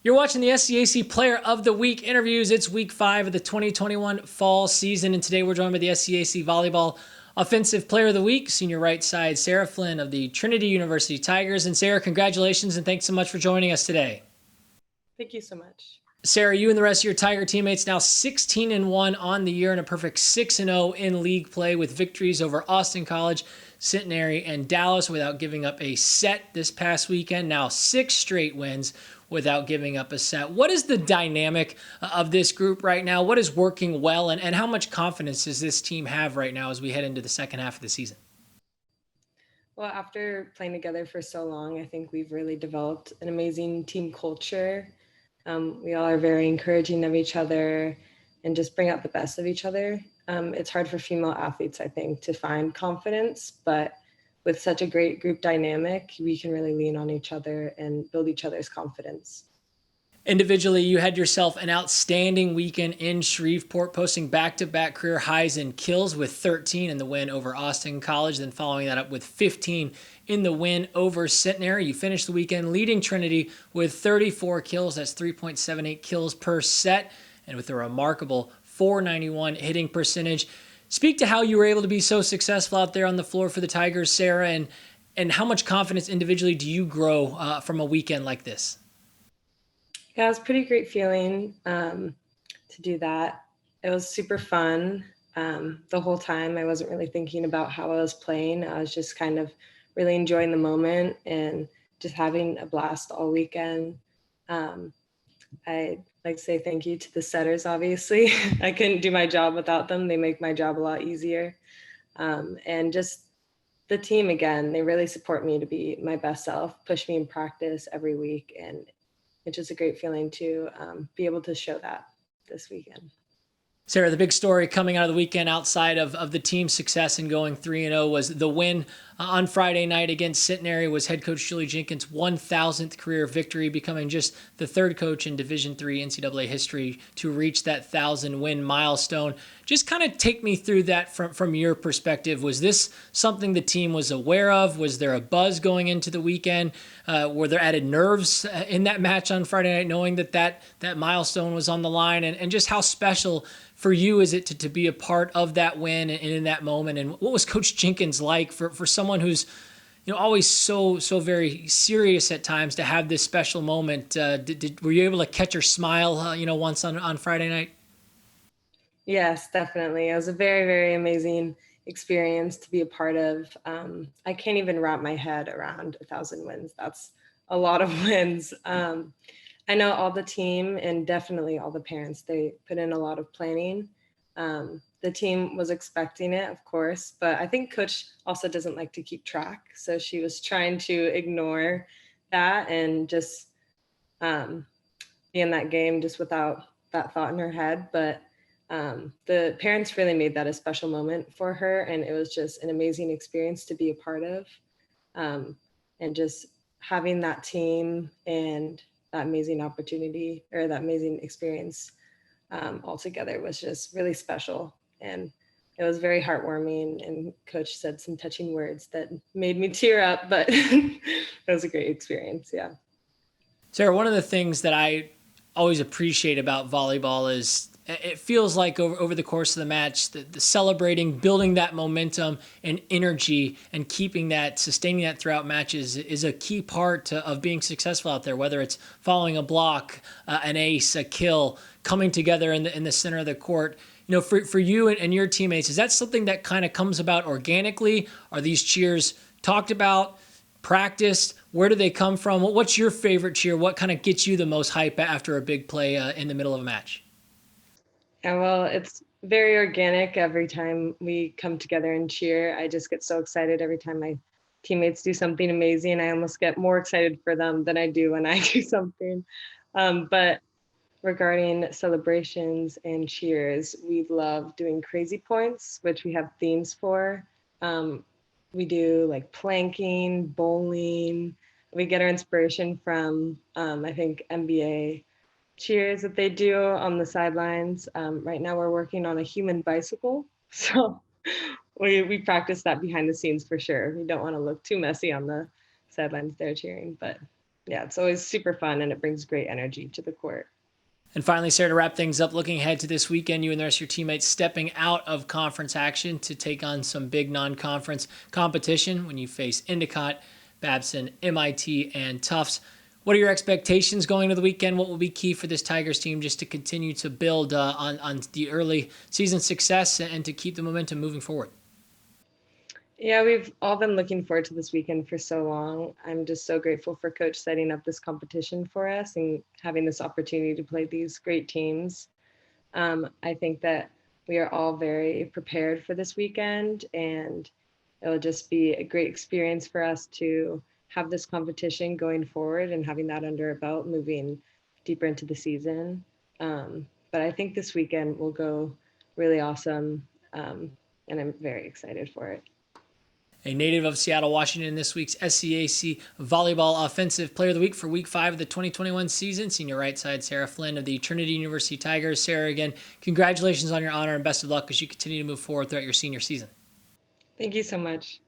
You're watching the SCAC Player of the Week interviews. It's week 5 of the 2021 fall season, and today we're joined by the SCAC Volleyball Offensive Player of the Week, senior right side Sara Flynn of the Trinity University Tigers. And Sara, congratulations and thanks so much for joining us today. Thank you so much. Sara, you and the rest of your Tiger teammates now 16-1 on the year and a perfect 6-0 in league play with victories over Austin College, Centenary, and Dallas without giving up a set this past weekend. Now 6 straight wins without giving up a set. What is the dynamic of this group right now? What is working well, and how much confidence does this team have right now as we head into the second half of the season? Well, after playing together for so long, I think we've really developed an amazing team culture. We all are very encouraging of each other and just bring out the best of each other. It's hard for female athletes, I think, to find confidence, but with such a great group dynamic, we can really lean on each other and build each other's confidence. Individually, you had yourself an outstanding weekend in Shreveport, posting back-to-back career highs in kills with 13 in the win over Austin College, then following that up with 15 in the win over Centenary. You finished the weekend leading Trinity with 34 kills. That's 3.78 kills per set, and with a remarkable .491 hitting percentage. Speak to how you were able to be so successful out there on the floor for the Tigers, Sara, and how much confidence individually do you grow from a weekend like this? Yeah, it was a pretty great feeling to do that. It was super fun. The whole time I wasn't really thinking about how I was playing. I was just kind of really enjoying the moment and just having a blast all weekend. I'd like to say thank you to the setters, obviously. I couldn't do my job without them. They make my job a lot easier. And just the team, again, they really support me to be my best self, push me in practice every week. And it's just a great feeling to be able to show that this weekend. Sara, the big story coming out of the weekend outside of the team's success in going 3-0 was the win on Friday night against Centenary. Was head coach Julie Jenkins' 1,000th career victory, becoming just the third coach in Division III NCAA history to reach that 1,000-win milestone. Just kind of take me through that from your perspective. Was this something the team was aware of? Was there a buzz going into the weekend? Were there added nerves in that match on Friday night, knowing that milestone was on the line? And just how special for you is it to be a part of that win and in that moment? And what was Coach Jenkins like for someone who's always so very serious at times to have this special moment? Were you able to catch her smile once on Friday night? Yes, definitely. It was a very, very amazing experience to be a part of. I can't even wrap my head around 1,000 wins. That's a lot of wins. I know all the team and definitely all the parents, they put in a lot of planning. The team was expecting it, of course, but I think Coach also doesn't like to keep track. So she was trying to ignore that and just be in that game just without that thought in her head. But the parents really made that a special moment for her, and it was just an amazing experience to be a part of. And just having that team and that amazing opportunity or that amazing experience all together was just really special. And it was very heartwarming, and Coach said some touching words that made me tear up, but it was a great experience. Yeah. Sara, one of the things that I always appreciate about volleyball is it feels like over the course of the match, the celebrating, building that momentum and energy and sustaining that throughout matches is a key part of being successful out there, whether it's following a block, an ace, a kill, coming together in the center of the court. For you and your teammates, is that something that kind of comes about organically? Are these cheers talked about, practiced? Where do they come from? What's your favorite cheer? What kind of gets you the most hype after a big play in the middle of a match? Yeah, well, it's very organic. Every time we come together and cheer, I just get so excited every time my teammates do something amazing. I almost get more excited for them than I do when I do something. But regarding celebrations and cheers, we love doing crazy points, which we have themes for. We do like planking, bowling. We get our inspiration from, I think, NBA cheers that they do on the sidelines. Right now we're working on a human bicycle. So we practice that behind the scenes for sure. We don't want to look too messy on the sidelines there cheering, but yeah, it's always super fun and it brings great energy to the court. And finally, Sarah, to wrap things up, looking ahead to this weekend, you and the rest of your teammates stepping out of conference action to take on some big non-conference competition when you face Endicott, Babson, MIT, and Tufts. What are your expectations going into the weekend? What will be key for this Tigers team just to continue to build on the early season success and to keep the momentum moving forward? Yeah, we've all been looking forward to this weekend for so long. I'm just so grateful for Coach setting up this competition for us and having this opportunity to play these great teams. I think that we are all very prepared for this weekend, and it'll just be a great experience for us to have this competition going forward and having that under our belt moving deeper into the season. But I think this weekend will go really awesome, and I'm very excited for it. A native of Seattle, Washington, this week's SCAC Volleyball Offensive Player of the Week for Week 5 of the 2021 season. Senior right side, Sara Flynn of the Trinity University Tigers. Sara, again, congratulations on your honor and best of luck as you continue to move forward throughout your senior season. Thank you so much.